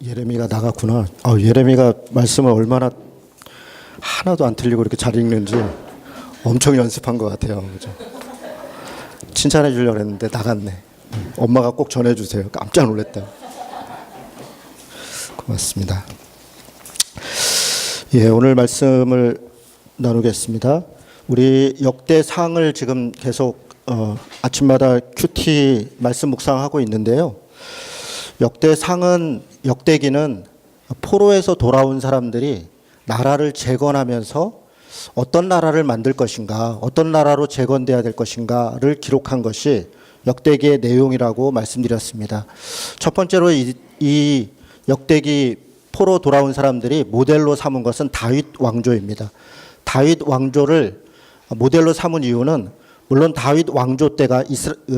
예레미야가 나갔구나. 예레미야가 말씀을 얼마나 하나도 안 틀리고 이렇게 잘 읽는지 엄청 연습한 것 같아요. 그죠? 칭찬해 주려고 했는데 나갔네. 엄마가 꼭 전해주세요. 깜짝 놀랐다. 고맙습니다. 예, 오늘 말씀을 나누겠습니다. 우리 역대상을 지금 계속 아침마다 큐티 말씀 묵상하고 있는데요. 역대기는 포로에서 돌아온 사람들이 나라를 재건하면서 어떤 나라를 만들 것인가, 어떤 나라로 재건돼야 될 것인가를 기록한 것이 역대기의 내용이라고 말씀드렸습니다. 첫 번째로 이 역대기 포로 돌아온 사람들이 모델로 삼은 것은 다윗 왕조입니다. 다윗 왕조를 모델로 삼은 이유는 물론 다윗 왕조 때가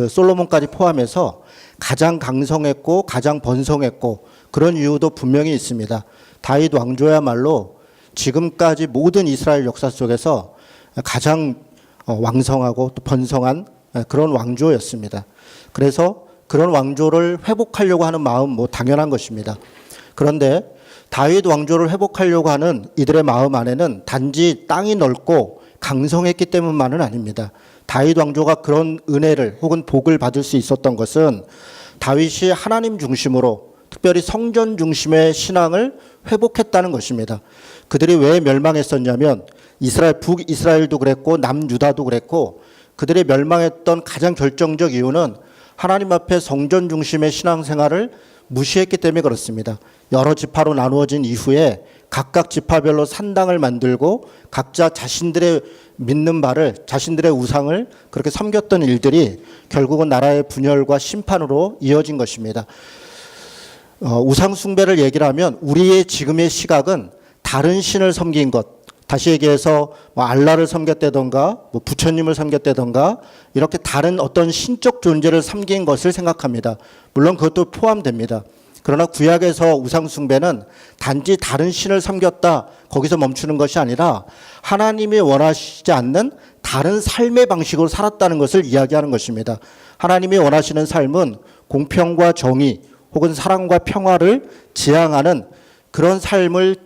솔로몬까지 포함해서 가장 강성했고 가장 번성했고 그런 이유도 분명히 있습니다. 다윗 왕조야말로 지금까지 모든 이스라엘 역사 속에서 가장 왕성하고 또 번성한 그런 왕조였습니다. 그래서 그런 왕조를 회복하려고 하는 마음 당연한 것입니다. 그런데 다윗 왕조를 회복하려고 하는 이들의 마음 안에는 단지 땅이 넓고 강성했기 때문만은 아닙니다. 다윗 왕조가 그런 은혜를 혹은 복을 받을 수 있었던 것은 다윗이 하나님 중심으로 특별히 성전 중심의 신앙을 회복했다는 것입니다. 그들이 왜 멸망했었냐면 북이스라엘도 그랬고 남유다도 그랬고 그들이 멸망했던 가장 결정적 이유는 하나님 앞에 성전 중심의 신앙생활을 무시했기 때문에 그렇습니다. 여러 지파로 나누어진 이후에 각각 지파별로 산당을 만들고 각자 자신들의 믿는 바를 자신들의 우상을 그렇게 섬겼던 일들이 결국은 나라의 분열과 심판으로 이어진 것입니다. 우상 숭배를 얘기를 하면 우리의 지금의 시각은 다른 신을 섬긴 것, 다시 얘기해서 알라를 섬겼다던가 부처님을 섬겼다던가 이렇게 다른 어떤 신적 존재를 섬긴 것을 생각합니다. 물론 그것도 포함됩니다. 그러나 구약에서 우상 숭배는 단지 다른 신을 섬겼다 거기서 멈추는 것이 아니라 하나님이 원하시지 않는 다른 삶의 방식으로 살았다는 것을 이야기하는 것입니다. 하나님이 원하시는 삶은 공평과 정의 혹은 사랑과 평화를 지향하는 그런 삶을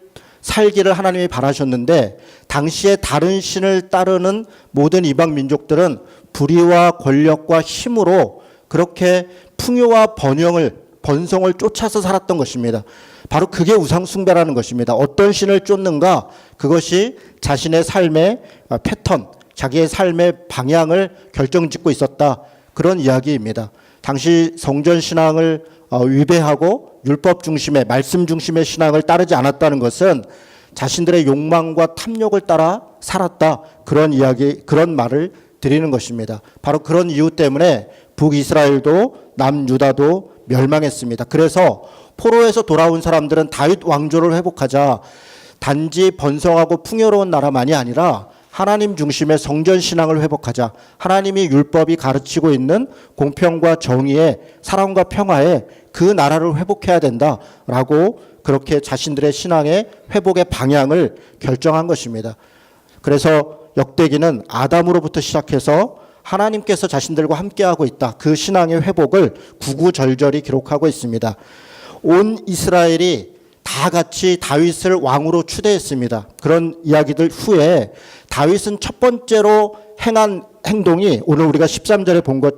살기를 하나님이 바라셨는데 당시에 다른 신을 따르는 모든 이방 민족들은 불의와 권력과 힘으로 그렇게 풍요와 번성을 쫓아서 살았던 것입니다. 바로 그게 우상 숭배라는 것입니다. 어떤 신을 쫓는가? 그것이 자신의 삶의 패턴, 자기의 삶의 방향을 결정짓고 있었다. 그런 이야기입니다. 당시 성전 신앙을 위배하고 율법 중심의 말씀 중심의 신앙을 따르지 않았다는 것은 자신들의 욕망과 탐욕을 따라 살았다. 그런 이야기, 그런 말을 드리는 것입니다. 바로 그런 이유 때문에 북이스라엘도 남유다도 멸망했습니다. 그래서 포로에서 돌아온 사람들은 다윗 왕조를 회복하자 단지 번성하고 풍요로운 나라만이 아니라 하나님 중심의 성전 신앙을 회복하자 하나님이 율법이 가르치고 있는 공평과 정의의 사랑과 평화의 그 나라를 회복해야 된다라고 그렇게 자신들의 신앙의 회복의 방향을 결정한 것입니다. 그래서 역대기는 아담으로부터 시작해서 하나님께서 자신들과 함께하고 있다. 그 신앙의 회복을 구구절절히 기록하고 있습니다. 온 이스라엘이 다 같이 다윗을 왕으로 추대했습니다. 그런 이야기들 후에 다윗은 첫 번째로 행한 행동이 오늘 우리가 13절에 본 것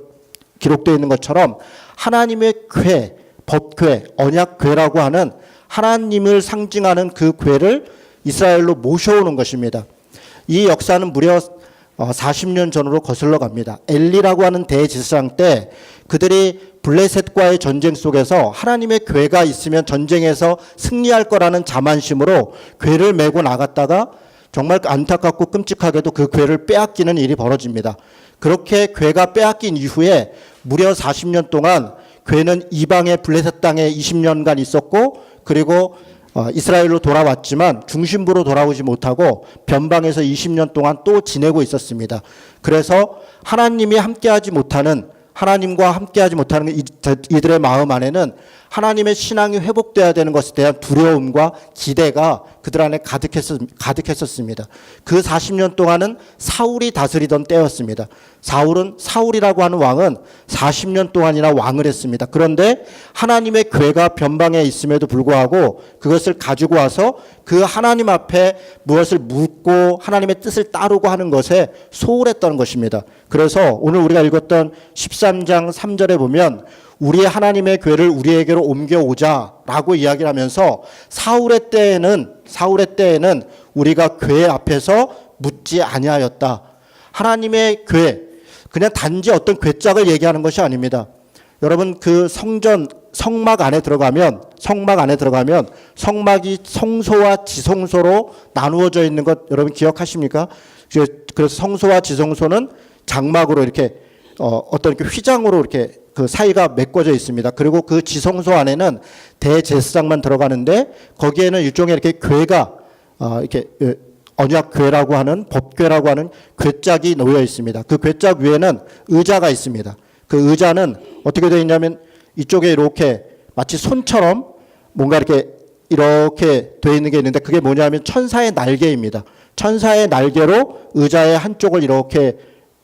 기록되어 있는 것처럼 하나님의 궤, 법궤, 언약궤라고 하는 하나님을 상징하는 그 궤를 이스라엘로 모셔오는 것입니다. 이 역사는 무려 40년 전으로 거슬러 갑니다. 엘리라고 하는 대제사장 때 그들이 블레셋과의 전쟁 속에서 하나님의 궤가 있으면 전쟁에서 승리할 거라는 자만심으로 궤를 메고 나갔다가 정말 안타깝고 끔찍하게도 그 궤를 빼앗기는 일이 벌어집니다. 그렇게 궤가 빼앗긴 이후에 무려 40년 동안 궤는 이방의 블레셋 땅에 20년간 있었고 그리고 이스라엘로 돌아왔지만 중심부로 돌아오지 못하고 변방에서 20년 동안 또 지내고 있었습니다. 그래서 하나님과 함께하지 못하는 이들의 마음 안에는 하나님의 신앙이 회복돼야 되는 것에 대한 두려움과 기대가 그들 안에 가득했었습니다. 그 40년 동안은 사울이 다스리던 때였습니다. 사울이라고 하는 왕은 40년 동안이나 왕을 했습니다. 그런데 하나님의 궤가 변방에 있음에도 불구하고 그것을 가지고 와서 그 하나님 앞에 무엇을 묻고 하나님의 뜻을 따르고 하는 것에 소홀했던 것입니다. 그래서 오늘 우리가 읽었던 13장 3절에 보면 우리 하나님의 궤를 우리에게로 옮겨오자라고 이야기를 하면서 사울의 때에는 우리가 궤 앞에서 묻지 아니하였다. 하나님의 궤, 그냥 단지 어떤 궤짝을 얘기하는 것이 아닙니다. 여러분 그 성막 안에 들어가면 성막이 성소와 지성소로 나누어져 있는 것 여러분 기억하십니까? 그래서 성소와 지성소는 장막으로 이렇게 어떤 이렇게 휘장으로 이렇게 그 사이가 메꿔져 있습니다. 그리고 그 지성소 안에는 대제사장만 들어가는데 거기에는 일종의 이렇게 궤가 이렇게 언약궤라고 하는 법궤라고 하는 궤짝이 놓여 있습니다. 그 궤짝 위에는 의자가 있습니다. 그 의자는 어떻게 되어 있냐면 이쪽에 이렇게 마치 손처럼 뭔가 이렇게 되어 있는 게 있는데 그게 뭐냐면 천사의 날개입니다. 천사의 날개로 의자의 한쪽을 이렇게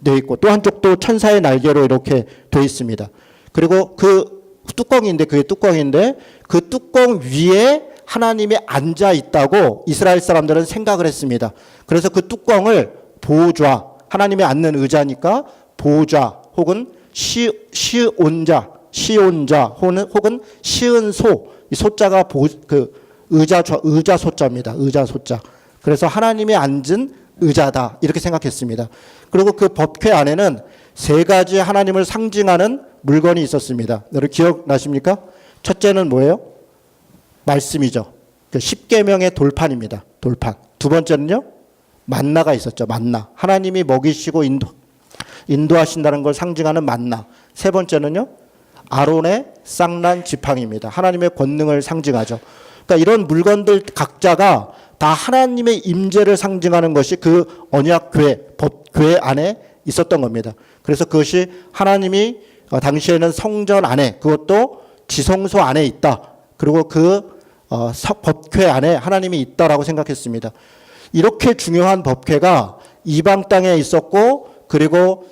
되어 있고 또 한쪽도 천사의 날개로 이렇게 되어 있습니다. 그리고 그 뚜껑인데 그게 뚜껑인데 그 뚜껑 위에 하나님이 앉아 있다고 이스라엘 사람들은 생각을 했습니다. 그래서 그 뚜껑을 보좌, 하나님이 앉는 의자니까 보좌 혹은 시온자 혹은 시은소, 이 소자가 그 의자 소자입니다. 의자 소자. 그래서 하나님이 앉은 의자다 이렇게 생각했습니다. 그리고 그 법궤 안에는 세 가지 하나님을 상징하는 물건이 있었습니다. 여러분 기억나십니까? 첫째는 뭐예요? 말씀이죠. 그 십계명의 돌판입니다. 돌판. 두 번째는요? 만나가 있었죠. 만나. 하나님이 먹이시고 인도하신다는 걸 상징하는 만나. 세 번째는요? 아론의 쌍난 지팡이입니다. 하나님의 권능을 상징하죠. 그러니까 이런 물건들 각자가 다 하나님의 임재를 상징하는 것이 그 언약궤, 법궤 안에 있었던 겁니다. 그래서 그것이 하나님이 당시에는 성전 안에 그것도 지성소 안에 있다. 그리고 그 법궤 안에 하나님이 있다라고 생각했습니다. 이렇게 중요한 법궤가 이방 땅에 있었고 그리고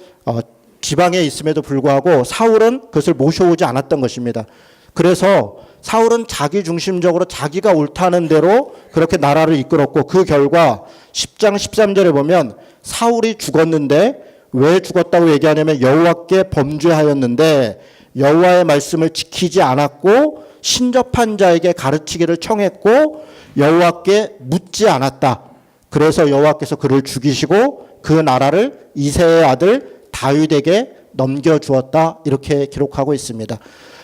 지방에 있음에도 불구하고 사울은 그것을 모셔오지 않았던 것입니다. 그래서 사울은 자기 중심적으로 자기가 옳다는 대로 그렇게 나라를 이끌었고 그 결과 10장 13절에 보면 사울이 죽었는데 왜 죽었다고 얘기하냐면 여호와께 범죄하였는데 여호와의 말씀을 지키지 않았고 신접한 자에게 가르치기를 청했고 여호와께 묻지 않았다. 그래서 여호와께서 그를 죽이시고 그 나라를 이새의 아들 다윗에게 넘겨주었다. 이렇게 기록하고 있습니다.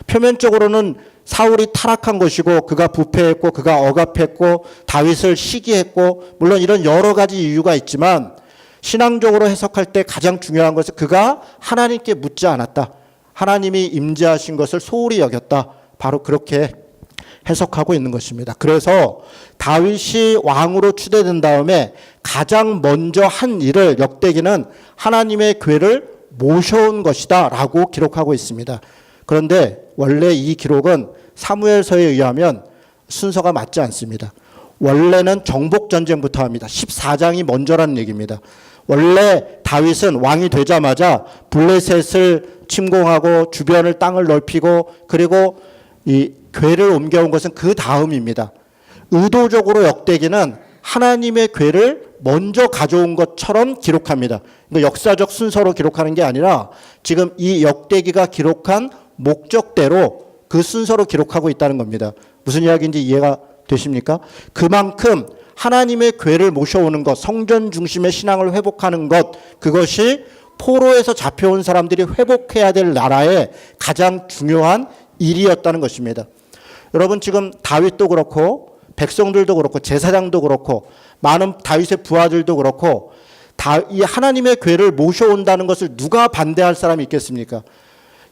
표면적으로는 사울이 타락한 것이고 그가 부패했고 그가 억압했고 다윗을 시기했고 물론 이런 여러 가지 이유가 있지만 신앙적으로 해석할 때 가장 중요한 것은 그가 하나님께 묻지 않았다. 하나님이 임재하신 것을 소홀히 여겼다. 바로 그렇게 해석하고 있는 것입니다. 그래서 다윗이 왕으로 추대된 다음에 가장 먼저 한 일을 역대기는 하나님의 궤를 모셔온 것이다 라고 기록하고 있습니다. 그런데 원래 이 기록은 사무엘서에 의하면 순서가 맞지 않습니다. 원래는 정복전쟁부터 합니다. 14장이 먼저라는 얘기입니다. 원래 다윗은 왕이 되자마자 블레셋을 침공하고 주변을 땅을 넓히고 그리고 이 궤를 옮겨온 것은 그 다음입니다. 의도적으로 역대기는 하나님의 궤를 먼저 가져온 것처럼 기록합니다. 그러니까 역사적 순서로 기록하는 게 아니라 지금 이 역대기가 기록한 목적대로 그 순서로 기록하고 있다는 겁니다. 무슨 이야기인지 이해가 되십니까? 그만큼 하나님의 궤를 모셔오는 것, 성전 중심의 신앙을 회복하는 것, 그것이 포로에서 잡혀온 사람들이 회복해야 될 나라의 가장 중요한 일이었다는 것입니다. 여러분 지금 다윗도 그렇고 백성들도 그렇고 제사장도 그렇고 많은 다윗의 부하들도 그렇고 이 하나님의 궤를 모셔온다는 것을 누가 반대할 사람이 있겠습니까?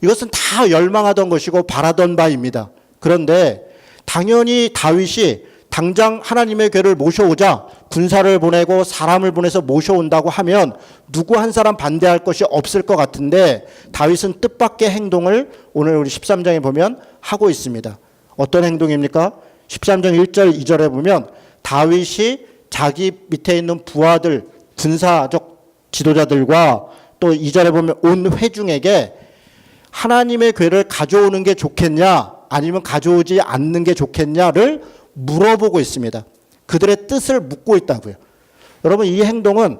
이것은 다 열망하던 것이고 바라던 바입니다. 그런데 당연히 다윗이 당장 하나님의 궤를 모셔오자 군사를 보내고 사람을 보내서 모셔온다고 하면 누구 한 사람 반대할 것이 없을 것 같은데 다윗은 뜻밖의 행동을 오늘 우리 13장에 보면 하고 있습니다. 어떤 행동입니까? 13장 1절 2절에 보면 다윗이 자기 밑에 있는 부하들, 군사적 지도자들과 또 2절에 보면 온 회중에게 하나님의 궤를 가져오는 게 좋겠냐 아니면 가져오지 않는 게 좋겠냐를 물어보고 있습니다. 그들의 뜻을 묻고 있다고요. 여러분, 이 행동은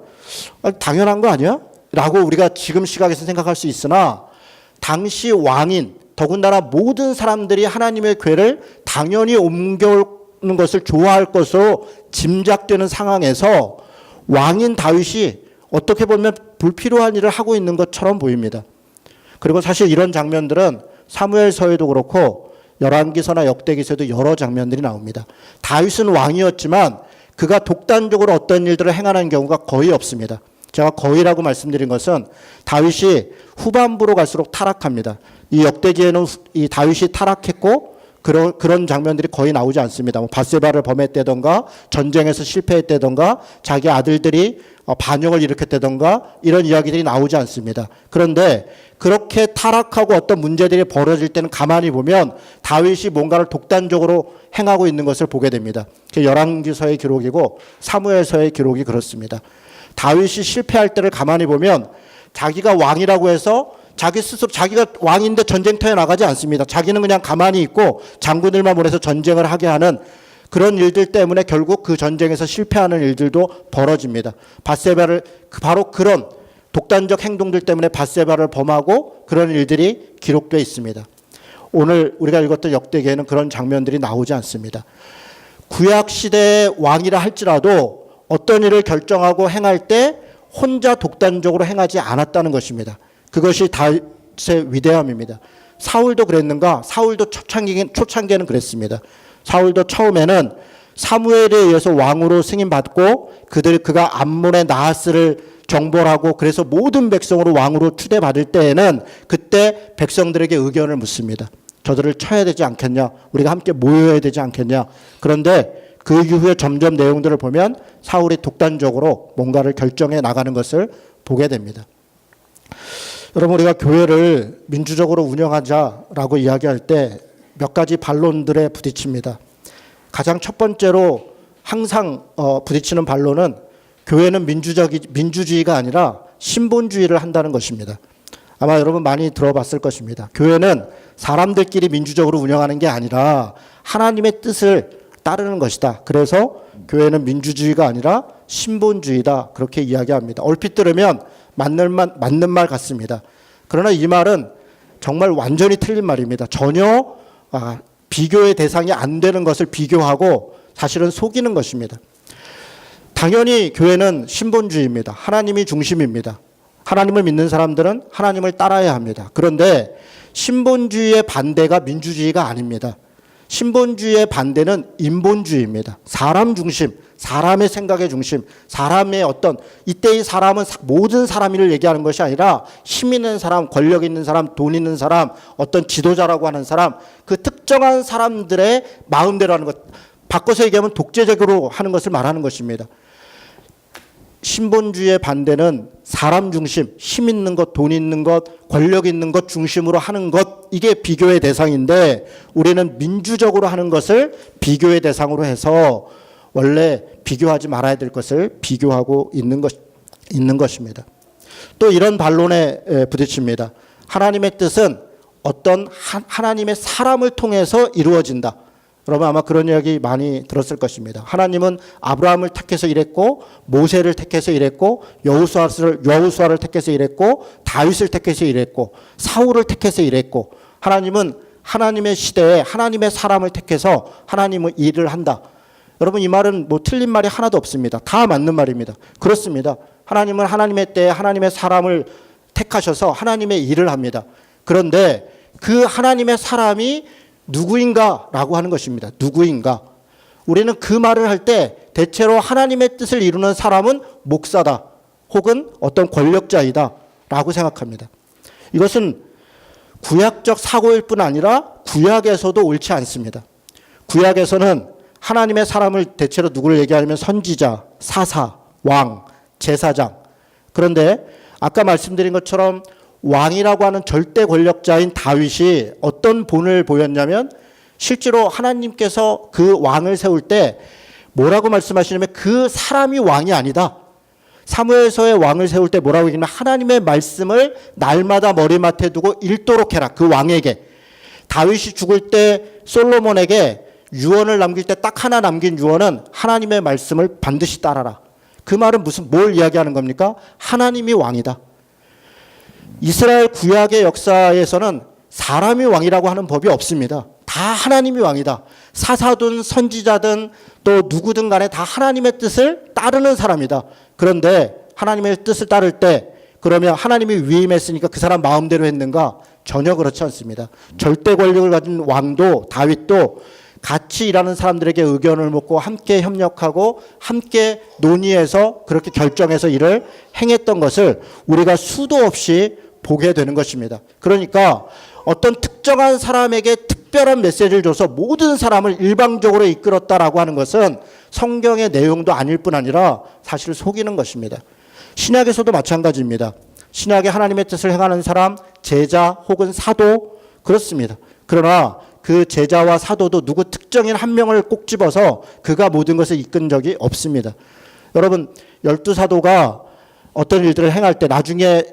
당연한 거 아니야? 라고 우리가 지금 시각에서 생각할 수 있으나 당시 왕인 더군다나 모든 사람들이 하나님의 궤를 당연히 옮겨오는 것을 좋아할 것으로 짐작되는 상황에서 왕인 다윗이 어떻게 보면 불필요한 일을 하고 있는 것처럼 보입니다. 그리고 사실 이런 장면들은 사무엘서에도 그렇고 열왕기서나 역대기서에도 여러 장면들이 나옵니다. 다윗은 왕이었지만 그가 독단적으로 어떤 일들을 행하는 경우가 거의 없습니다. 제가 거의라고 말씀드린 것은 다윗이 후반부로 갈수록 타락합니다. 이 역대기에는 이 다윗이 타락했고 그런 장면들이 거의 나오지 않습니다. 뭐 밧세바를 범했다던가 전쟁에서 실패했다던가 자기 아들들이 반역을 일으켰다던가 이런 이야기들이 나오지 않습니다. 그런데 그렇게 타락하고 어떤 문제들이 벌어질 때는 가만히 보면 다윗이 뭔가를 독단적으로 행하고 있는 것을 보게 됩니다. 열왕기서의 기록이고 사무엘서의 기록이 그렇습니다. 다윗이 실패할 때를 가만히 보면 자기가 왕이라고 해서 자기 스스로 자기가 왕인데 전쟁터에 나가지 않습니다. 자기는 그냥 가만히 있고 장군들만 보내서 전쟁을 하게 하는 그런 일들 때문에 결국 그 전쟁에서 실패하는 일들도 벌어집니다. 밧세바를 바로 그런 독단적 행동들 때문에 밧세바를 범하고 그런 일들이 기록되어 있습니다. 오늘 우리가 읽었던 역대기에는 그런 장면들이 나오지 않습니다. 구약 시대의 왕이라 할지라도 어떤 일을 결정하고 행할 때 혼자 독단적으로 행하지 않았다는 것입니다. 그것이 다윗의 위대함입니다. 사울도 그랬는가? 사울도 초창기에는 그랬습니다. 사울도 처음에는 사무엘에 의해서 왕으로 승인받고 그가 암몬의 나하스를 정벌하고 그래서 모든 백성으로 왕으로 추대받을 때에는 그때 백성들에게 의견을 묻습니다. 저들을 쳐야 되지 않겠냐? 우리가 함께 모여야 되지 않겠냐? 그런데 그 이후에 점점 내용들을 보면 사울이 독단적으로 뭔가를 결정해 나가는 것을 보게 됩니다. 여러분, 우리가 교회를 민주적으로 운영하자라고 이야기할 때 몇 가지 반론들에 부딪힙니다. 가장 첫 번째로 항상 부딪히는 반론은 교회는 민주주의가 아니라 신본주의를 한다는 것입니다. 아마 여러분 많이 들어봤을 것입니다. 교회는 사람들끼리 민주적으로 운영하는 게 아니라 하나님의 뜻을 따르는 것이다. 그래서 교회는 민주주의가 아니라 신본주의다. 그렇게 이야기합니다. 얼핏 들으면 맞는 말 같습니다. 그러나 이 말은 정말 완전히 틀린 말입니다. 전혀 비교의 대상이 안 되는 것을 비교하고 사실은 속이는 것입니다. 당연히 교회는 신본주의입니다. 하나님이 중심입니다. 하나님을 믿는 사람들은 하나님을 따라야 합니다. 그런데 신본주의의 반대가 민주주의가 아닙니다. 신본주의의 반대는 인본주의입니다. 사람 중심, 사람의 생각의 중심, 사람의 어떤 이때의 사람은 모든 사람을 얘기하는 것이 아니라 힘 있는 사람, 권력 있는 사람, 돈 있는 사람, 어떤 지도자라고 하는 사람, 그 특정한 사람들의 마음대로 하는 것, 바꿔서 얘기하면 독재적으로 하는 것을 말하는 것입니다. 신본주의의 반대는 사람 중심, 힘 있는 것, 돈 있는 것, 권력 있는 것 중심으로 하는 것, 이게 비교의 대상인데 우리는 민주적으로 하는 것을 비교의 대상으로 해서 원래 비교하지 말아야 될 것을 비교하고 있는 것입니다. 또 이런 반론에 부딪힙니다. 하나님의 뜻은 어떤 하나님의 사람을 통해서 이루어진다. 여러분 아마 그런 이야기 많이 들었을 것입니다. 하나님은 아브라함을 택해서 일했고 모세를 택해서 일했고 여호수아를 택해서 일했고 다윗을 택해서 일했고 사울을 택해서 일했고 하나님은 하나님의 시대에 하나님의 사람을 택해서 하나님은 일을 한다. 여러분 이 말은 뭐 틀린 말이 하나도 없습니다. 다 맞는 말입니다. 그렇습니다. 하나님은 하나님의 때에 하나님의 사람을 택하셔서 하나님의 일을 합니다. 그런데 그 하나님의 사람이 누구인가라고 하는 것입니다. 누구인가? 우리는 그 말을 할 때 대체로 하나님의 뜻을 이루는 사람은 목사다 혹은 어떤 권력자이다 라고 생각합니다. 이것은 구약적 사고일 뿐 아니라 구약에서도 옳지 않습니다. 구약에서는 하나님의 사람을 대체로 누구를 얘기하냐면 선지자, 사사, 왕, 제사장. 그런데 아까 말씀드린 것처럼 왕이라고 하는 절대 권력자인 다윗이 어떤 본을 보였냐면 실제로 하나님께서 그 왕을 세울 때 뭐라고 말씀하시냐면 그 사람이 왕이 아니다. 사무엘서의 왕을 세울 때 뭐라고 얘기하냐면 하나님의 말씀을 날마다 머리맡에 두고 읽도록 해라. 그 왕에게. 다윗이 죽을 때 솔로몬에게 유언을 남길 때 딱 하나 남긴 유언은 하나님의 말씀을 반드시 따라라. 그 말은 뭘 이야기하는 겁니까? 하나님이 왕이다. 이스라엘 구약의 역사에서는 사람이 왕이라고 하는 법이 없습니다. 다 하나님이 왕이다. 사사든 선지자든 또 누구든 간에 다 하나님의 뜻을 따르는 사람이다. 그런데 하나님의 뜻을 따를 때 그러면 하나님이 위임했으니까 그 사람 마음대로 했는가? 전혀 그렇지 않습니다. 절대 권력을 가진 왕도 다윗도 같이 일하는 사람들에게 의견을 묻고 함께 협력하고 함께 논의해서 그렇게 결정해서 일을 행했던 것을 우리가 수도 없이 보게 되는 것입니다. 그러니까 어떤 특정한 사람에게 특별한 메시지를 줘서 모든 사람을 일방적으로 이끌었다라고 하는 것은 성경의 내용도 아닐 뿐 아니라 사실 속이는 것입니다. 신약에서도 마찬가지입니다. 신약에 하나님의 뜻을 행하는 사람, 제자 혹은 사도 그렇습니다. 그러나 그 제자와 사도도 누구 특정인 한 명을 꼭 집어서 그가 모든 것을 이끈 적이 없습니다. 여러분 12사도가 어떤 일들을 행할 때 나중에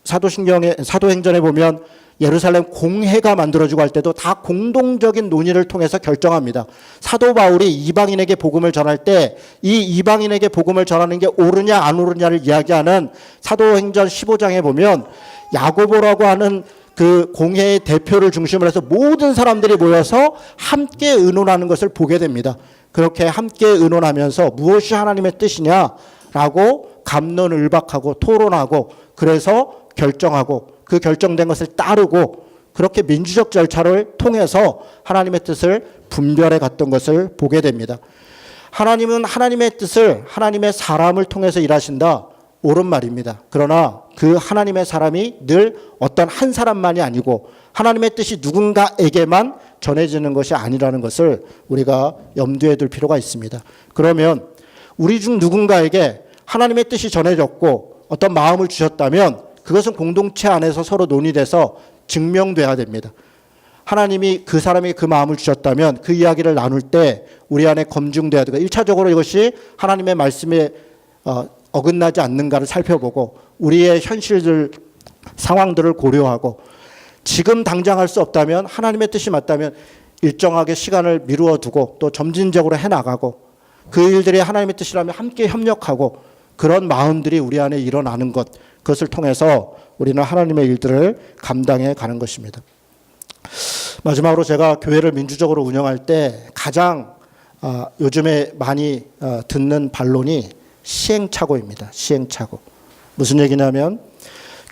사도행전에 보면 예루살렘 공회가 만들어지고 할 때도 다 공동적인 논의를 통해서 결정합니다. 사도 바울이 이방인에게 복음을 전할 때 이 이방인에게 복음을 전하는 게 옳으냐 안 옳으냐를 이야기하는 사도행전 15장에 보면 야고보라고 하는 그 공회의 대표를 중심으로 해서 모든 사람들이 모여서 함께 의논하는 것을 보게 됩니다. 그렇게 함께 의논하면서 무엇이 하나님의 뜻이냐라고 갑론을박하고 토론하고 그래서 결정하고 그 결정된 것을 따르고 그렇게 민주적 절차를 통해서 하나님의 뜻을 분별해 갔던 것을 보게 됩니다. 하나님은 하나님의 뜻을 하나님의 사람을 통해서 일하신다. 옳은 말입니다. 그러나 그 하나님의 사람이 늘 어떤 한 사람만이 아니고 하나님의 뜻이 누군가에게만 전해지는 것이 아니라는 것을 우리가 염두에 둘 필요가 있습니다. 그러면 우리 중 누군가에게 하나님의 뜻이 전해졌고 어떤 마음을 주셨다면 그것은 공동체 안에서 서로 논의돼서 증명돼야 됩니다. 하나님이 그 사람에게 그 마음을 주셨다면 그 이야기를 나눌 때 우리 안에 검증돼야 되고 1차적으로 이것이 하나님의 말씀에 어긋나지 않는가를 살펴보고 우리의 현실들 상황들을 고려하고 지금 당장 할 수 없다면 하나님의 뜻이 맞다면 일정하게 시간을 미루어 두고 또 점진적으로 해나가고 그 일들이 하나님의 뜻이라면 함께 협력하고 그런 마음들이 우리 안에 일어나는 것 그것을 통해서 우리는 하나님의 일들을 감당해 가는 것입니다. 마지막으로 제가 교회를 민주적으로 운영할 때 가장 요즘에 많이 듣는 반론이 시행착오입니다. 시행착오. 무슨 얘기냐면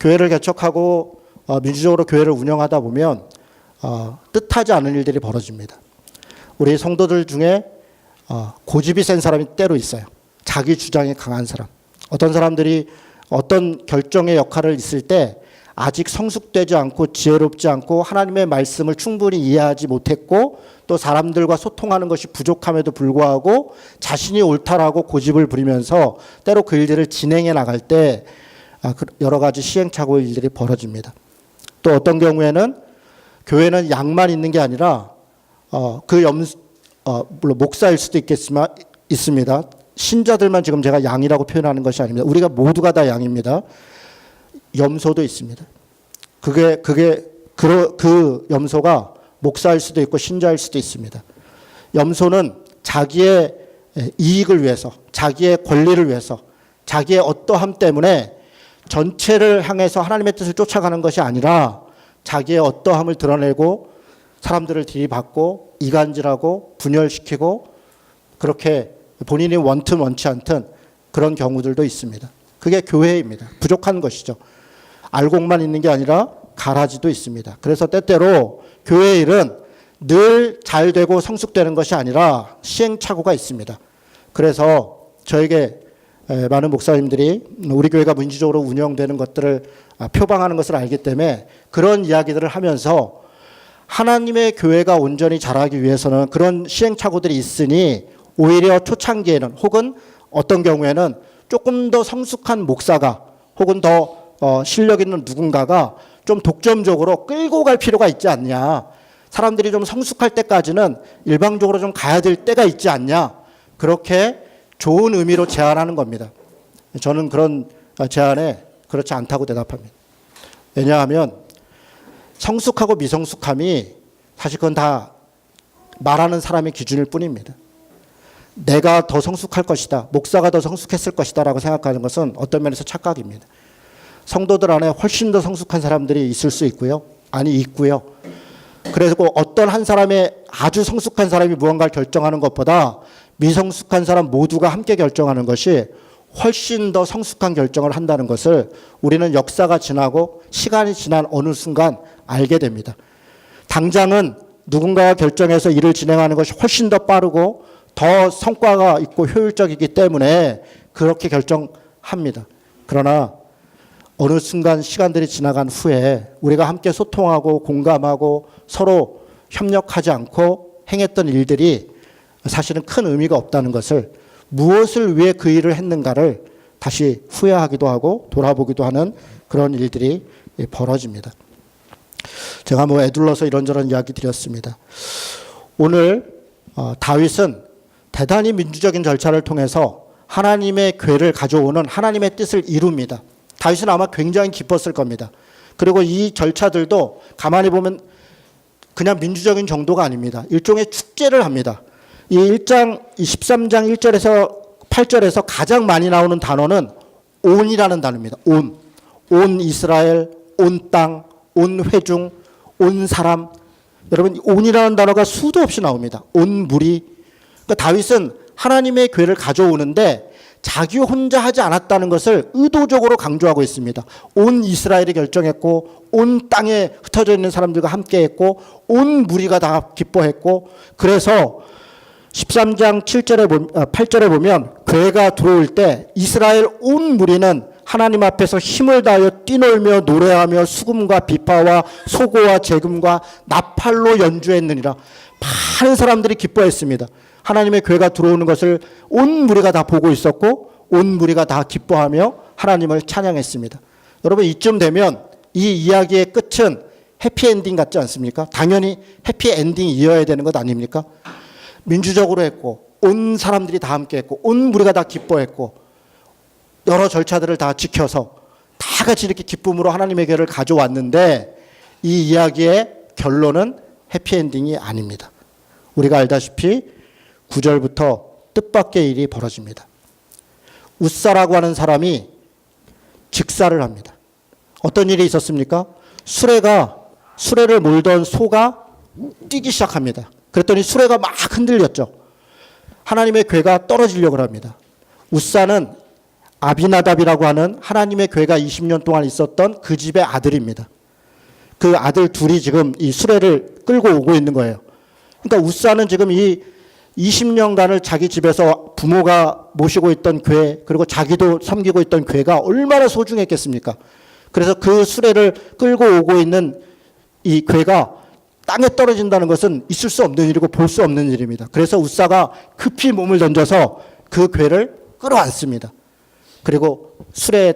교회를 개척하고 민주적으로 교회를 운영하다 보면 뜻하지 않은 일들이 벌어집니다. 우리 성도들 중에 고집이 센 사람이 때로 있어요. 자기 주장이 강한 사람. 어떤 사람들이 어떤 결정의 역할을 있을 때 아직 성숙되지 않고 지혜롭지 않고 하나님의 말씀을 충분히 이해하지 못했고 또 사람들과 소통하는 것이 부족함에도 불구하고 자신이 옳다라고 고집을 부리면서 때로 그 일들을 진행해 나갈 때 여러 가지 시행착오의 일들이 벌어집니다. 또 어떤 경우에는 교회는 양만 있는 게 아니라 물론 목사일 수도 있습니다. 신자들만 지금 제가 양이라고 표현하는 것이 아닙니다. 우리가 모두가 다 양입니다. 염소도 있습니다. 그 염소가 목사일 수도 있고 신자일 수도 있습니다. 염소는 자기의 이익을 위해서, 자기의 권리를 위해서, 자기의 어떠함 때문에 전체를 향해서 하나님의 뜻을 쫓아가는 것이 아니라 자기의 어떠함을 드러내고 사람들을 들이받고 이간질하고 분열시키고 그렇게 본인이 원튼 원치 않든 그런 경우들도 있습니다. 그게 교회입니다. 부족한 것이죠. 알곡만 있는 게 아니라 가라지도 있습니다. 그래서 때때로 교회 일은 늘 잘 되고 성숙되는 것이 아니라 시행착오가 있습니다. 그래서 저에게 많은 목사님들이 우리 교회가 민주적으로 운영되는 것들을 표방하는 것을 알기 때문에 그런 이야기들을 하면서 하나님의 교회가 온전히 자라기 위해서는 그런 시행착오들이 있으니 오히려 초창기에는 혹은 어떤 경우에는 조금 더 성숙한 목사가 혹은 더 실력 있는 누군가가 좀 독점적으로 끌고 갈 필요가 있지 않냐. 사람들이 좀 성숙할 때까지는 일방적으로 좀 가야 될 때가 있지 않냐. 그렇게 좋은 의미로 제안하는 겁니다. 저는 그런 제안에 그렇지 않다고 대답합니다. 왜냐하면 성숙하고 미성숙함이 사실 그건 다 말하는 사람의 기준일 뿐입니다. 내가 더 성숙할 것이다, 목사가 더 성숙했을 것이다 라고 생각하는 것은 어떤 면에서 착각입니다. 성도들 안에 훨씬 더 성숙한 사람들이 있을 수 있고요. 있고요. 그래서 어떤 한 사람의 아주 성숙한 사람이 무언가를 결정하는 것보다 미성숙한 사람 모두가 함께 결정하는 것이 훨씬 더 성숙한 결정을 한다는 것을 우리는 역사가 지나고 시간이 지난 어느 순간 알게 됩니다. 당장은 누군가가 결정해서 일을 진행하는 것이 훨씬 더 빠르고 더 성과가 있고 효율적이기 때문에 그렇게 결정합니다. 그러나 어느 순간 시간들이 지나간 후에 우리가 함께 소통하고 공감하고 서로 협력하지 않고 행했던 일들이 사실은 큰 의미가 없다는 것을, 무엇을 위해 그 일을 했는가를 다시 후회하기도 하고 돌아보기도 하는 그런 일들이 벌어집니다. 제가 애둘러서 이런저런 이야기 드렸습니다. 오늘 다윗은 대단히 민주적인 절차를 통해서 하나님의 궤를 가져오는 하나님의 뜻을 이룹니다. 다윗은 아마 굉장히 기뻤을 겁니다. 그리고 이 절차들도 가만히 보면 그냥 민주적인 정도가 아닙니다. 일종의 축제를 합니다. 이 13장 1절에서 8절에서 가장 많이 나오는 단어는 온이라는 단어입니다. 온 이스라엘, 온 땅, 온 회중, 온 사람. 여러분, 온이라는 단어가 수도 없이 나옵니다. 온 무리. 그러니까 다윗은 하나님의 궤를 가져오는데 자기 혼자 하지 않았다는 것을 의도적으로 강조하고 있습니다. 온 이스라엘이 결정했고, 온 땅에 흩어져 있는 사람들과 함께 했고, 온 무리가 다 기뻐했고, 그래서 13장 8절에 보면 궤가 들어올 때 이스라엘 온 무리는 하나님 앞에서 힘을 다하여 뛰놀며 노래하며 수금과 비파와 소고와 재금과 나팔로 연주했느니라. 많은 사람들이 기뻐했습니다. 하나님의 궤가 들어오는 것을 온 무리가 다 보고 있었고 온 무리가 다 기뻐하며 하나님을 찬양했습니다. 여러분, 이쯤 되면 이 이야기의 끝은 해피엔딩 같지 않습니까? 당연히 해피엔딩이어야 되는 것 아닙니까? 민주적으로 했고 온 사람들이 다 함께 했고 온 무리가 다 기뻐했고 여러 절차들을 다 지켜서 다 같이 이렇게 기쁨으로 하나님의 궤를 가져왔는데 이 이야기의 결론은 해피엔딩이 아닙니다. 우리가 알다시피 9절부터 뜻밖의 일이 벌어집니다. 웃사라고 하는 사람이 직사를 합니다. 어떤 일이 있었습니까? 수레를 몰던 소가 뛰기 시작합니다. 그랬더니 수레가 막 흔들렸죠. 하나님의 궤가 떨어지려고 합니다. 웃사는 아비나답이라고 하는 하나님의 궤가 20년 동안 있었던 그 집의 아들입니다. 그 아들 둘이 지금 이 수레를 끌고 오고 있는 거예요. 그러니까 웃사는 지금 이 20년간을 자기 집에서 부모가 모시고 있던 궤, 그리고 자기도 섬기고 있던 궤가 얼마나 소중했겠습니까? 그래서 그 수레를 끌고 오고 있는 이 궤가 땅에 떨어진다는 것은 있을 수 없는 일이고 볼 수 없는 일입니다. 그래서 웃사가 급히 몸을 던져서 그 궤를 끌어안습니다. 그리고 수레에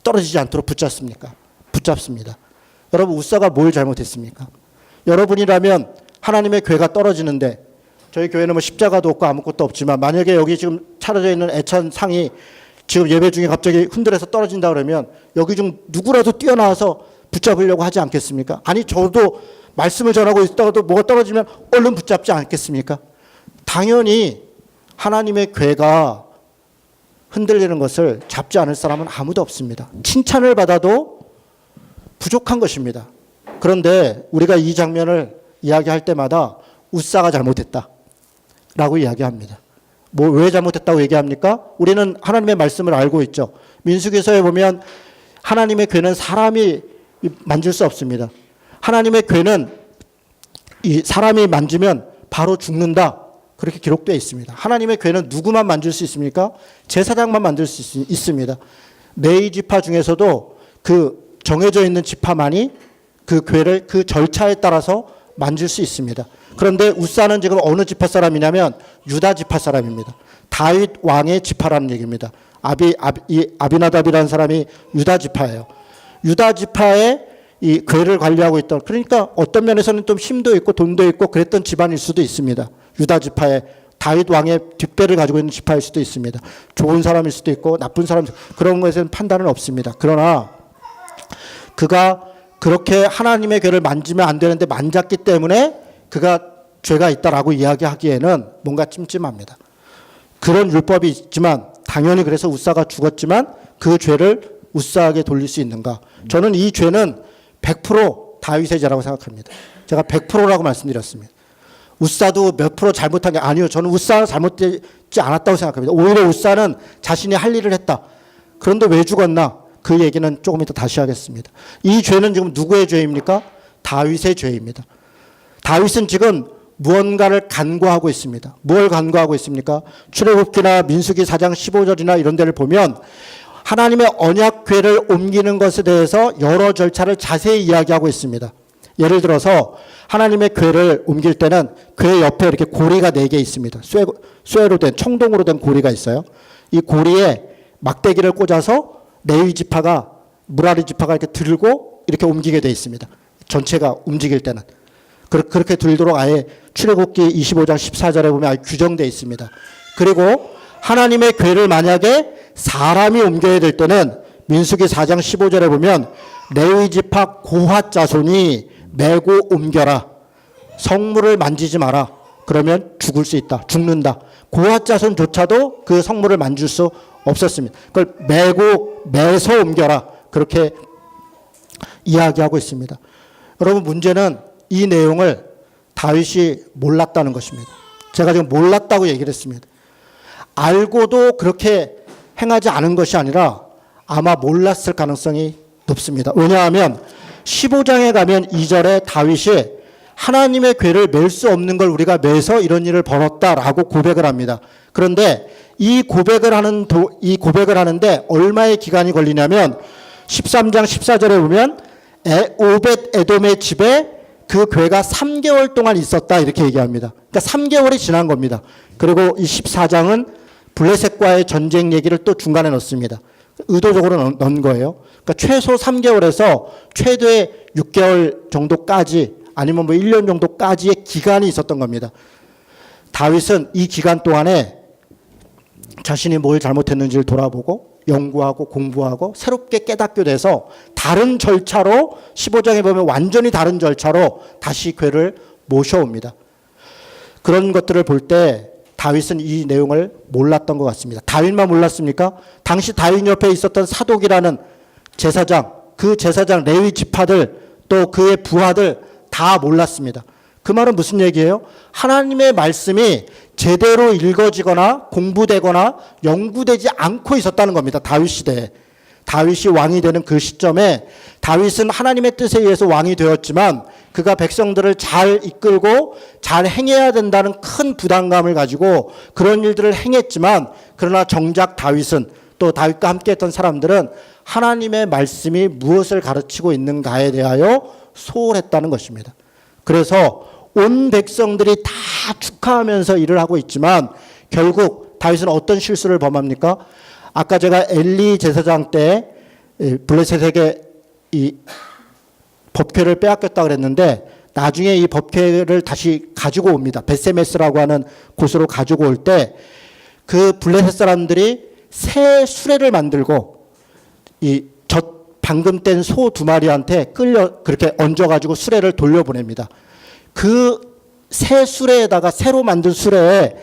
떨어지지 않도록 붙잡습니다. 여러분, 웃사가 뭘 잘못했습니까? 여러분이라면 하나님의 궤가 떨어지는데, 저희 교회는 십자가도 없고 아무것도 없지만 만약에 여기 지금 차려져 있는 애찬상이 지금 예배 중에 갑자기 흔들어서 떨어진다 그러면 여기 중 누구라도 뛰어나와서 붙잡으려고 하지 않겠습니까? 아니, 저도 말씀을 전하고 있다가도 뭐가 떨어지면 얼른 붙잡지 않겠습니까? 당연히 하나님의 궤가 흔들리는 것을 잡지 않을 사람은 아무도 없습니다. 칭찬을 받아도 부족한 것입니다. 그런데 우리가 이 장면을 이야기할 때마다 웃사가 잘못했다 라고 이야기합니다. 왜 잘못했다고 얘기합니까? 우리는 하나님의 말씀을 알고 있죠. 민수기서에 보면 하나님의 궤는 사람이 만질 수 없습니다. 하나님의 궤는 이 사람이 만지면 바로 죽는다, 그렇게 기록되어 있습니다. 하나님의 궤는 누구만 만질 수 있습니까? 제사장만 만질 수 있습니다. 레위 지파 중에서도 그 정해져 있는 지파만이 그 궤를 그 절차에 따라서 만질 수 있습니다. 그런데 웃사는 지금 어느 지파 사람이냐면 유다 지파 사람입니다. 다윗 왕의 지파라는 얘기입니다. 아비나답이라는 사람이 유다 지파예요. 유다 지파의 이 궤를 관리하고 있던, 그러니까 어떤 면에서는 좀 힘도 있고 돈도 있고 그랬던 집안일 수도 있습니다. 유다 지파의 다윗 왕의 뒷배를 가지고 있는 지파일 수도 있습니다. 좋은 사람일 수도 있고 나쁜 사람, 그런 것에는 판단은 없습니다. 그러나 그가 그렇게 하나님의 궤를 만지면 안 되는데 만졌기 때문에 그가 죄가 있다라고 이야기하기에는 뭔가 찜찜합니다. 그런 율법이 있지만 당연히 그래서 웃사가 죽었지만 그 죄를 웃사에게 돌릴 수 있는가? 저는 이 죄는 100% 다윗의 죄라고 생각합니다. 제가 100%라고 말씀드렸습니다. 웃사도 몇 프로 잘못한 게 아니요. 저는 웃사는 잘못되지 않았다고 생각합니다. 오히려 웃사는 자신이 할 일을 했다. 그런데 왜 죽었나? 그 얘기는 조금 이따 다시 하겠습니다. 이 죄는 지금 누구의 죄입니까? 다윗의 죄입니다. 다윗은 지금 무언가를 간과하고 있습니다. 뭘 간과하고 있습니까? 출애굽기나 민수기 4장 15절이나 이런 데를 보면 하나님의 언약궤를 옮기는 것에 대해서 여러 절차를 자세히 이야기하고 있습니다. 예를 들어서 하나님의 궤를 옮길 때는 궤 옆에 이렇게 고리가 4개 있습니다. 쇠로 된, 청동으로 된 고리가 있어요. 이 고리에 막대기를 꽂아서 레위 지파가, 무라리 지파가 이렇게 들고 이렇게 옮기게 되어 있습니다. 전체가 움직일 때는. 그렇게 들도록 아예 출애굽기 25장 14절에 보면 아예 규정되어 있습니다. 그리고 하나님의 궤를 만약에 사람이 옮겨야 될 때는 민수기 4장 15절에 보면 레위 지파 고핫 자손이 메고 옮겨라. 성물을 만지지 마라. 그러면 죽을 수 있다. 죽는다. 고핫 자손조차도 그 성물을 만질 수 없었습니다. 그걸 매서 옮겨라. 그렇게 이야기하고 있습니다. 여러분, 문제는 이 내용을 다윗이 몰랐다는 것입니다. 제가 지금 몰랐다고 얘기를 했습니다. 알고도 그렇게 행하지 않은 것이 아니라 아마 몰랐을 가능성이 높습니다. 왜냐하면 15장에 가면 2절에 다윗이 하나님의 궤를 맬 수 없는 걸 우리가 매서 이런 일을 벌였다라고 고백을 합니다. 그런데 이 고백을 하는데 얼마의 기간이 걸리냐면 13장 14절에 보면 오벳 에돔의 집에 그 궤가 3개월 동안 있었다 이렇게 얘기합니다. 그러니까 3개월이 지난 겁니다. 그리고 이 14장은 블레셋과의 전쟁 얘기를 또 중간에 넣습니다. 의도적으로 넣은 거예요. 그러니까 최소 3개월에서 최대 6개월 정도까지 아니면 뭐 1년 정도까지의 기간이 있었던 겁니다. 다윗은 이 기간 동안에 자신이 뭘 잘못했는지를 돌아보고 연구하고 공부하고 새롭게 깨닫게 돼서 다른 절차로 15장에 보면 완전히 다른 절차로 다시 궤를 모셔옵니다. 그런 것들을 볼 때 다윗은 이 내용을 몰랐던 것 같습니다. 다윗만 몰랐습니까? 당시 다윗 옆에 있었던 사독이라는 제사장, 그 제사장 레위 지파들 또 그의 부하들 다 몰랐습니다. 그 말은 무슨 얘기예요? 하나님의 말씀이 제대로 읽어지거나 공부되거나 연구되지 않고 있었다는 겁니다. 다윗 시대에. 다윗이 왕이 되는 그 시점에 다윗은 하나님의 뜻에 의해서 왕이 되었지만 그가 백성들을 잘 이끌고 잘 행해야 된다는 큰 부담감을 가지고 그런 일들을 행했지만 그러나 정작 다윗은 또 다윗과 함께했던 사람들은 하나님의 말씀이 무엇을 가르치고 있는가에 대하여 소홀했다는 것입니다. 그래서 온 백성들이 다 축하하면서 일을 하고 있지만 결국 다윗은 어떤 실수를 범합니까? 아까 제가 엘리 제사장 때 블레셋에게 이 법궤를 빼앗겼다 그랬는데 나중에 이 법궤를 다시 가지고 옵니다. 베세메스라고 하는 곳으로 가지고 올 때 그 블레셋 사람들이 새 수레를 만들고 이 방금 뗀 소 2마리한테 그렇게 얹어가지고 수레를 돌려보냅니다. 그 새 수레에다가 새로 만든 수레에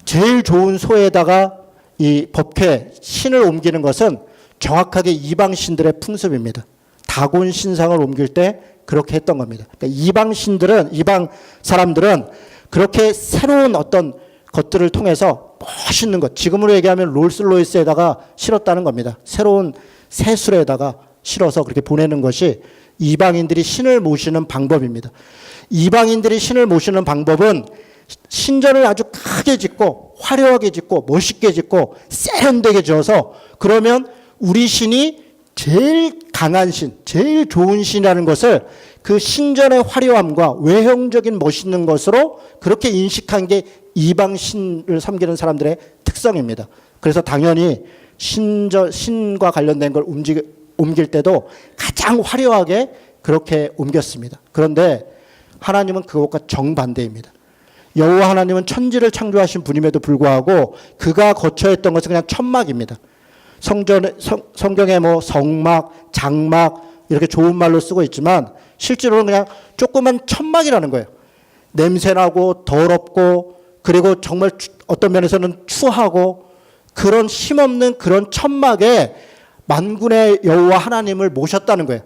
제일 좋은 소에다가 이 법궤 신을 옮기는 것은 정확하게 이방 신들의 풍습입니다. 다곤 신상을 옮길 때 그렇게 했던 겁니다. 그러니까 이방 사람들은 그렇게 새로운 어떤 것들을 통해서 멋있는 것, 지금으로 얘기하면 롤스로이스에다가 실었다는 겁니다. 새로운 새 수레에다가 실어서 그렇게 보내는 것이 이방인들이 신을 모시는 방법입니다. 이방인들이 신을 모시는 방법은 신전을 아주 크게 짓고 화려하게 짓고 멋있게 짓고 세련되게 지어서 그러면 우리 신이 제일 강한 신, 제일 좋은 신이라는 것을 그 신전의 화려함과 외형적인 멋있는 것으로 그렇게 인식한 게 이방 신을 섬기는 사람들의 특성입니다. 그래서 당연히 신과 관련된 걸 옮길 때도 가장 화려하게 그렇게 옮겼습니다. 그런데 하나님은 그것과 정반대입니다. 여호와 하나님은 천지를 창조하신 분임에도 불구하고 그가 거처 했던 것은 그냥 천막입니다. 성경에 뭐 성막, 장막 이렇게 좋은 말로 쓰고 있지만 실제로는 그냥 조그만 천막이라는 거예요. 냄새나고 더럽고 그리고 정말 어떤 면에서는 추하고 그런 힘없는 그런 천막에 만군의 여호와 하나님을 모셨다는 거예요.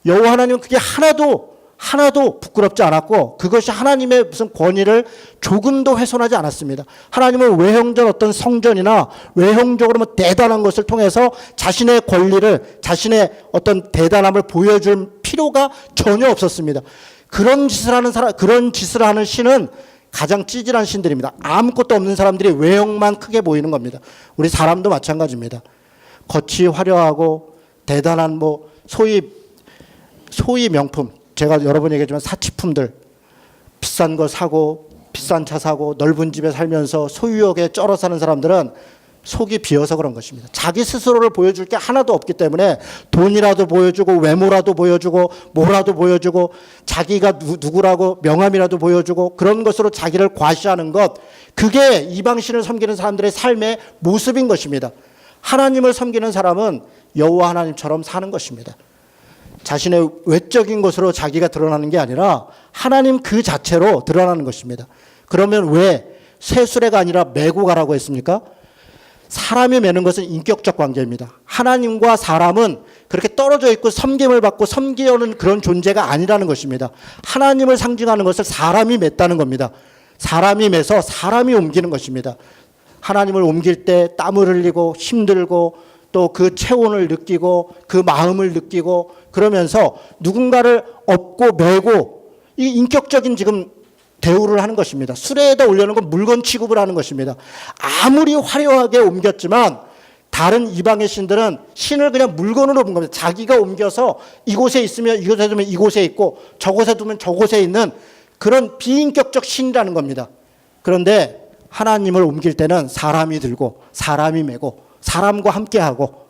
여호와 하나님은 그게 하나도 부끄럽지 않았고 그것이 하나님의 무슨 권위를 조금도 훼손하지 않았습니다. 하나님은 외형적 어떤 성전이나 외형적으로 뭐 대단한 것을 통해서 자신의 권리를, 자신의 어떤 대단함을 보여줄 필요가 전혀 없었습니다. 그런 짓을 하는 신은 가장 찌질한 신들입니다. 아무것도 없는 사람들이 외형만 크게 보이는 겁니다. 우리 사람도 마찬가지입니다. 겉이 화려하고 대단한 뭐 소위 명품, 제가 여러 번 얘기했지만 사치품들, 비싼 거 사고 비싼 차 사고 넓은 집에 살면서 소유욕에 쩔어 사는 사람들은 속이 비어서 그런 것입니다. 자기 스스로를 보여줄 게 하나도 없기 때문에 돈이라도 보여주고 외모라도 보여주고 뭐라도 보여주고 자기가 누구라고 명함이라도 보여주고 그런 것으로 자기를 과시하는 것, 그게 이방신을 섬기는 사람들의 삶의 모습인 것입니다. 하나님을 섬기는 사람은 여호와 하나님처럼 사는 것입니다. 자신의 외적인 것으로 자기가 드러나는 게 아니라 하나님 그 자체로 드러나는 것입니다. 그러면 왜 세수레가 아니라 메고 가라고 했습니까? 사람이 매는 것은 인격적 관계입니다. 하나님과 사람은 그렇게 떨어져 있고 섬김을 받고 섬기려는 그런 존재가 아니라는 것입니다. 하나님을 상징하는 것을 사람이 맺다는 겁니다. 사람이 매서 사람이 옮기는 것입니다. 하나님을 옮길 때 땀을 흘리고 힘들고 또 그 체온을 느끼고 그 마음을 느끼고 그러면서 누군가를 업고 메고 이 인격적인 지금 대우를 하는 것입니다. 수레에다 올려놓은 건 물건 취급을 하는 것입니다. 아무리 화려하게 옮겼지만 다른 이방의 신들은 신을 그냥 물건으로 본 겁니다. 자기가 옮겨서 이곳에 있으면 이곳에 두면 이곳에 있고 저곳에 두면 저곳에 있는 그런 비인격적 신이라는 겁니다. 그런데 하나님을 옮길 때는 사람이 들고 사람이 메고 사람과 함께하고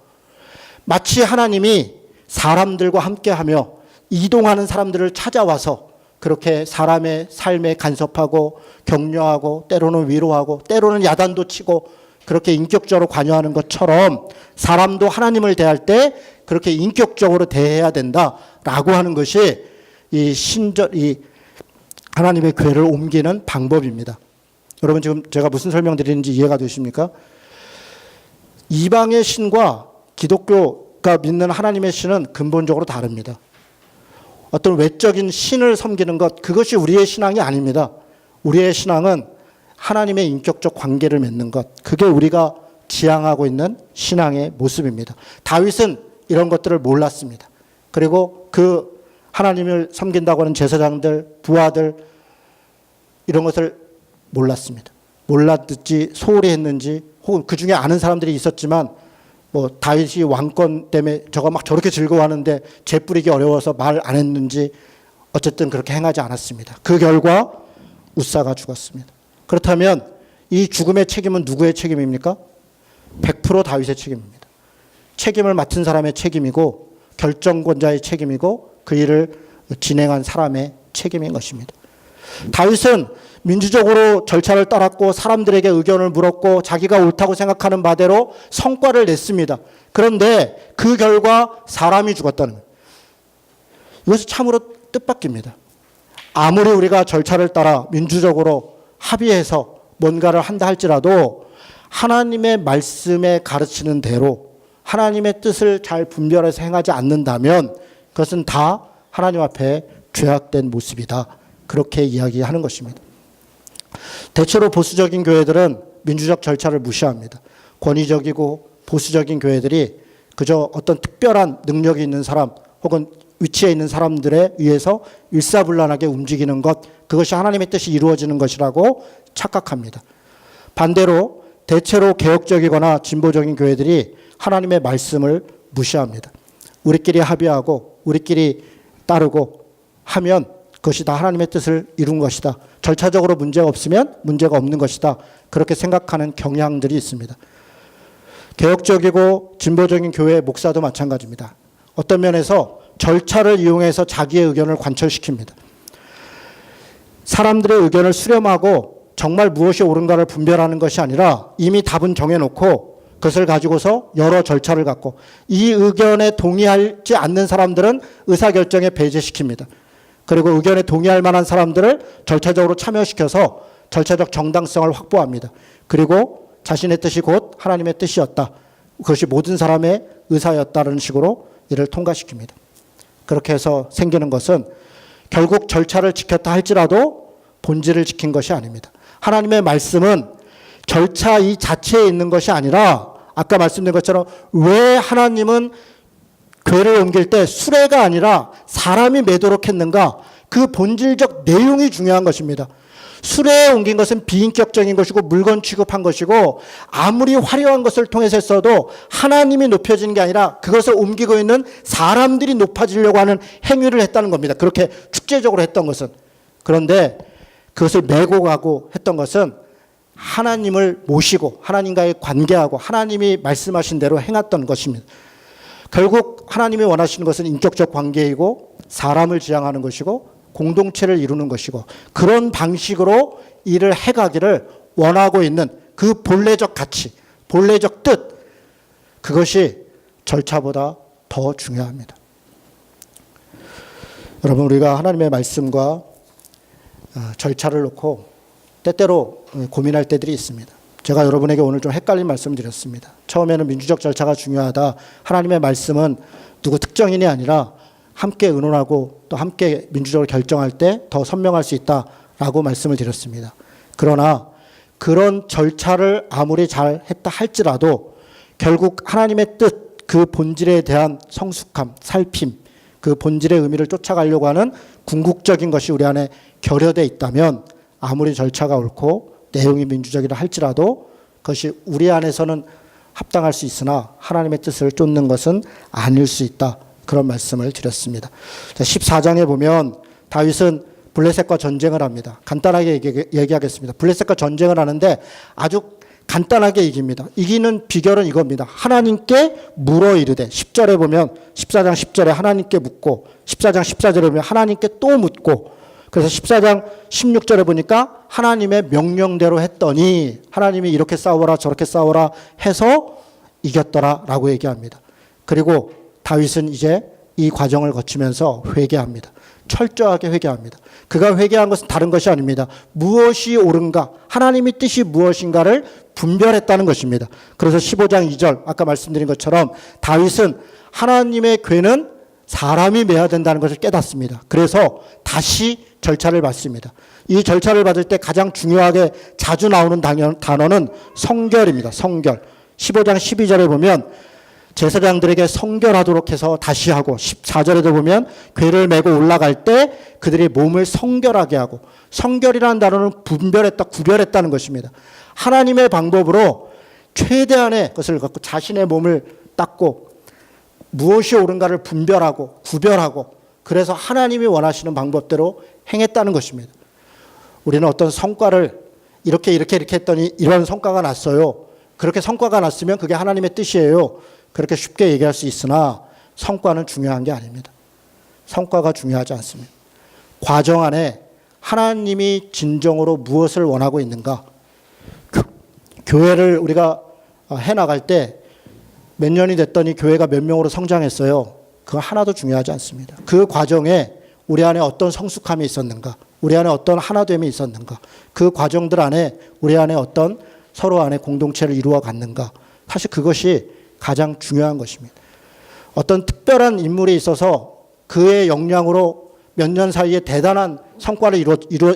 마치 하나님이 사람들과 함께하며 이동하는 사람들을 찾아와서 그렇게 사람의 삶에 간섭하고 격려하고 때로는 위로하고 때로는 야단도 치고 그렇게 인격적으로 관여하는 것처럼 사람도 하나님을 대할 때 그렇게 인격적으로 대해야 된다라고 하는 것이 이 하나님의 궤를 옮기는 방법입니다. 여러분 지금 제가 무슨 설명드리는지 이해가 되십니까? 이방의 신과 기독교가 믿는 하나님의 신은 근본적으로 다릅니다. 어떤 외적인 신을 섬기는 것, 그것이 우리의 신앙이 아닙니다. 우리의 신앙은 하나님의 인격적 관계를 맺는 것, 그게 우리가 지향하고 있는 신앙의 모습입니다. 다윗은 이런 것들을 몰랐습니다. 그리고 그 하나님을 섬긴다고 하는 제사장들, 부하들 이런 것을 몰랐습니다. 몰랐든지 소홀히 했는지 혹은 그 중에 아는 사람들이 있었지만 뭐 다윗이 왕권 때문에 저가 막 저렇게 즐거워하는데 재뿌리기 어려워서 말 안 했는지 어쨌든 그렇게 행하지 않았습니다. 그 결과 웃사가 죽었습니다. 그렇다면 이 죽음의 책임은 누구의 책임입니까? 100% 다윗의 책임입니다. 책임을 맡은 사람의 책임이고 결정권자의 책임이고 그 일을 진행한 사람의 책임인 것입니다. 다윗은 민주적으로 절차를 따랐고 사람들에게 의견을 물었고 자기가 옳다고 생각하는 바대로 성과를 냈습니다. 그런데 그 결과 사람이 죽었다는 거예요. 이것은 참으로 뜻밖입니다. 아무리 우리가 절차를 따라 민주적으로 합의해서 뭔가를 한다 할지라도 하나님의 말씀에 가르치는 대로 하나님의 뜻을 잘 분별해서 행하지 않는다면 그것은 다 하나님 앞에 죄악된 모습이다. 그렇게 이야기하는 것입니다. 대체로 보수적인 교회들은 민주적 절차를 무시합니다. 권위적이고 보수적인 교회들이 그저 어떤 특별한 능력이 있는 사람 혹은 위치에 있는 사람들에 의해서 일사불란하게 움직이는 것, 그것이 하나님의 뜻이 이루어지는 것이라고 착각합니다. 반대로 대체로 개혁적이거나 진보적인 교회들이 하나님의 말씀을 무시합니다. 우리끼리 합의하고 우리끼리 따르고 하면 그것이 다 하나님의 뜻을 이룬 것이다. 절차적으로 문제가 없으면 문제가 없는 것이다. 그렇게 생각하는 경향들이 있습니다. 개혁적이고 진보적인 교회 목사도 마찬가지입니다. 어떤 면에서 절차를 이용해서 자기의 의견을 관철시킵니다. 사람들의 의견을 수렴하고 정말 무엇이 옳은가를 분별하는 것이 아니라 이미 답은 정해놓고 그것을 가지고서 여러 절차를 갖고 이 의견에 동의하지 않는 사람들은 의사결정에 배제시킵니다. 그리고 의견에 동의할 만한 사람들을 절차적으로 참여시켜서 절차적 정당성을 확보합니다. 그리고 자신의 뜻이 곧 하나님의 뜻이었다. 그것이 모든 사람의 의사였다는 식으로 이를 통과시킵니다. 그렇게 해서 생기는 것은 결국 절차를 지켰다 할지라도 본질을 지킨 것이 아닙니다. 하나님의 말씀은 절차 이 자체에 있는 것이 아니라 아까 말씀드린 것처럼 왜 하나님은 궤를 옮길 때 수레가 아니라 사람이 매도록 했는가, 그 본질적 내용이 중요한 것입니다. 수레에 옮긴 것은 비인격적인 것이고 물건 취급한 것이고 아무리 화려한 것을 통해서 했어도 하나님이 높여지는 게 아니라 그것을 옮기고 있는 사람들이 높아지려고 하는 행위를 했다는 겁니다. 그렇게 축제적으로 했던 것은. 그런데 그것을 메고 가고 했던 것은 하나님을 모시고 하나님과의 관계하고 하나님이 말씀하신 대로 행했던 것입니다. 결국 하나님이 원하시는 것은 인격적 관계이고 사람을 지향하는 것이고 공동체를 이루는 것이고 그런 방식으로 일을 해가기를 원하고 있는 그 본래적 가치, 본래적 뜻, 그것이 절차보다 더 중요합니다. 여러분, 우리가 하나님의 말씀과 절차를 놓고 때때로 고민할 때들이 있습니다. 제가 여러분에게 오늘 좀 헷갈린 말씀을 드렸습니다. 처음에는 민주적 절차가 중요하다. 하나님의 말씀은 누구 특정인이 아니라 함께 의논하고 또 함께 민주적으로 결정할 때 더 선명할 수 있다라고 말씀을 드렸습니다. 그러나 그런 절차를 아무리 잘 했다 할지라도 결국 하나님의 뜻, 그 본질에 대한 성숙함, 살핌, 그 본질의 의미를 쫓아가려고 하는 궁극적인 것이 우리 안에 결여되어 있다면 아무리 절차가 옳고 내용이 민주적이라 할지라도 그것이 우리 안에서는 합당할 수 있으나 하나님의 뜻을 쫓는 것은 아닐 수 있다. 그런 말씀을 드렸습니다. 14장에 보면 다윗은 블레셋과 전쟁을 합니다. 간단하게 얘기하겠습니다. 블레셋과 전쟁을 하는데 아주 간단하게 이깁니다. 이기는 비결은 이겁니다. 하나님께 물어 이르되 10절에 보면 14장 10절에 하나님께 묻고 14장 14절에 보면 하나님께 또 묻고 그래서 14장 16절에 보니까 하나님의 명령대로 했더니 하나님이 이렇게 싸워라 저렇게 싸워라 해서 이겼더라라고 얘기합니다. 그리고 다윗은 이제 이 과정을 거치면서 회개합니다. 철저하게 회개합니다. 그가 회개한 것은 다른 것이 아닙니다. 무엇이 옳은가, 하나님의 뜻이 무엇인가를 분별했다는 것입니다. 그래서 15장 2절 아까 말씀드린 것처럼 다윗은 하나님의 궤는 사람이 매야 된다는 것을 깨닫습니다. 그래서 다시 절차를 받습니다. 이 절차를 받을 때 가장 중요하게 자주 나오는 단어는 성결입니다. 성결. 15장 12절에 보면 제사장들에게 성결하도록 해서 다시 하고 14절에도 보면 궤를 메고 올라갈 때 그들이 몸을 성결하게 하고 성결이라는 단어는 분별했다, 구별했다는 것입니다. 하나님의 방법으로 최대한의 것을 갖고 자신의 몸을 닦고 무엇이 옳은가를 분별하고 구별하고 그래서 하나님이 원하시는 방법대로 행했다는 것입니다. 우리는 어떤 성과를 이렇게 했더니 이런 성과가 났어요. 그렇게 성과가 났으면 그게 하나님의 뜻이에요. 그렇게 쉽게 얘기할 수 있으나 성과는 중요한 게 아닙니다. 성과가 중요하지 않습니다. 과정 안에 하나님이 진정으로 무엇을 원하고 있는가. 교회를 우리가 해나갈 때 몇 년이 됐더니 교회가 몇 명으로 성장했어요. 그거 하나도 중요하지 않습니다. 그 과정에 우리 안에 어떤 성숙함이 있었는가, 우리 안에 어떤 하나됨이 있었는가, 그 과정들 안에 우리 안에 어떤 서로 안에 공동체를 이루어 갔는가, 사실 그것이 가장 중요한 것입니다. 어떤 특별한 인물이 있어서 그의 역량으로 몇 년 사이에 대단한 성과를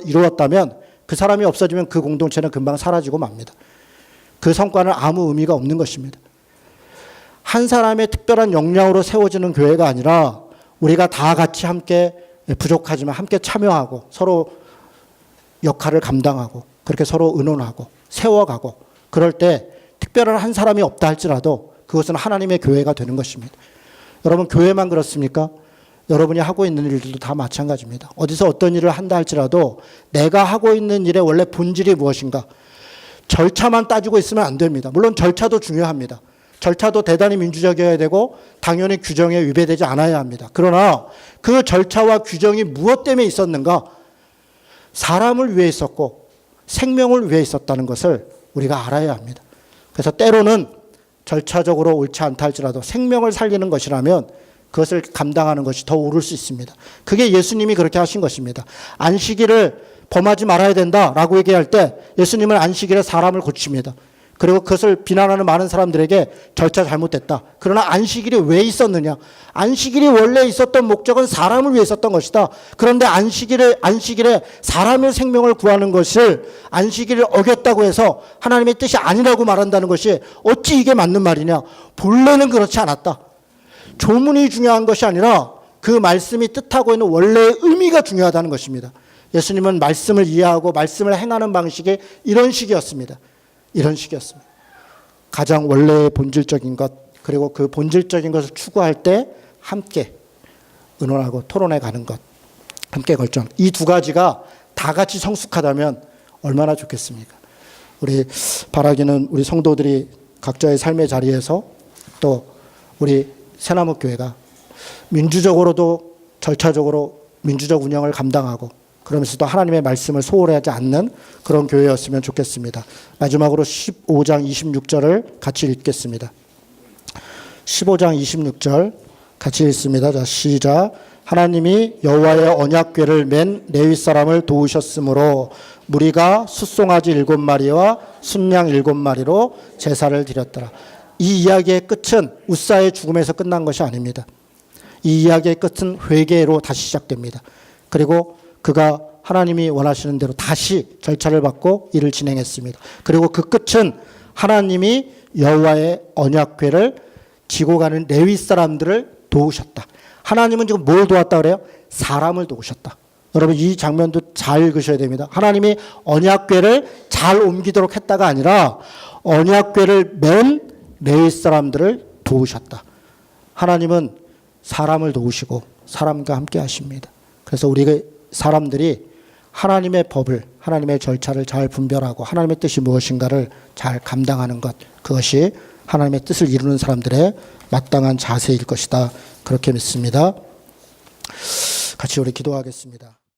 이루었다면 그 사람이 없어지면 그 공동체는 금방 사라지고 맙니다. 그 성과는 아무 의미가 없는 것입니다. 한 사람의 특별한 역량으로 세워지는 교회가 아니라 우리가 다 같이 함께 부족하지만 함께 참여하고 서로 역할을 감당하고 그렇게 서로 의논하고 세워가고 그럴 때 특별한 한 사람이 없다 할지라도 그것은 하나님의 교회가 되는 것입니다. 여러분, 교회만 그렇습니까? 여러분이 하고 있는 일들도 다 마찬가지입니다. 어디서 어떤 일을 한다 할지라도 내가 하고 있는 일의 원래 본질이 무엇인가? 절차만 따지고 있으면 안 됩니다. 물론 절차도 중요합니다. 절차도 대단히 민주적이어야 되고 당연히 규정에 위배되지 않아야 합니다. 그러나 그 절차와 규정이 무엇 때문에 있었는가? 사람을 위해 있었고 생명을 위해 있었다는 것을 우리가 알아야 합니다. 그래서 때로는 절차적으로 옳지 않다 할지라도 생명을 살리는 것이라면 그것을 감당하는 것이 더 옳을 수 있습니다. 그게 예수님이 그렇게 하신 것입니다. 안식일을 범하지 말아야 된다라고 얘기할 때 예수님은 안식일에 사람을 고칩니다. 그리고 그것을 비난하는 많은 사람들에게 절차 잘못됐다. 그러나 안식일이 왜 있었느냐? 안식일이 원래 있었던 목적은 사람을 위해 있었던 것이다. 그런데 안식일에 사람의 생명을 구하는 것을 안식일을 어겼다고 해서 하나님의 뜻이 아니라고 말한다는 것이 어찌 이게 맞는 말이냐? 본래는 그렇지 않았다. 조문이 중요한 것이 아니라 그 말씀이 뜻하고 있는 원래의 의미가 중요하다는 것입니다. 예수님은 말씀을 이해하고 말씀을 행하는 방식이 이런 식이었습니다. 가장 원래의 본질적인 것, 그리고 그 본질적인 것을 추구할 때 함께 의논하고 토론해 가는 것, 함께 결정. 이 두 가지가 다 같이 성숙하다면 얼마나 좋겠습니까? 우리 바라기는 우리 성도들이 각자의 삶의 자리에서 또 우리 새나무교회가 민주적으로도 절차적으로 민주적 운영을 감당하고 그러면서도 하나님의 말씀을 소홀히 하지 않는 그런 교회였으면 좋겠습니다. 마지막으로 15장 26절을 같이 읽겠습니다. 15장 26절 같이 읽습니다. 자, 시작. 하나님이 여호와의 언약궤를 맨 레위 사람을 도우셨으므로 무리가 숫송아지 7마리와 순양 7마리로 제사를 드렸더라. 이 이야기의 끝은 웃사의 죽음에서 끝난 것이 아닙니다. 이 이야기의 끝은 회개로 다시 시작됩니다. 그리고 그가 하나님이 원하시는 대로 다시 절차를 받고 일을 진행했습니다. 그리고 그 끝은 하나님이 여호와의 언약궤를 지고 가는 레위 사람들을 도우셨다. 하나님은 지금 뭘 도왔다 그래요? 사람을 도우셨다. 여러분 이 장면도 잘 읽으셔야 됩니다. 하나님이 언약궤를 잘 옮기도록 했다가 아니라 언약궤를 맨 레위 사람들을 도우셨다. 하나님은 사람을 도우시고 사람과 함께 하십니다. 그래서 우리가 사람들이 하나님의 법을, 하나님의 절차를 잘 분별하고 하나님의 뜻이 무엇인가를 잘 감당하는 것, 그것이 하나님의 뜻을 이루는 사람들의 마땅한 자세일 것이다. 그렇게 믿습니다. 같이 우리 기도하겠습니다.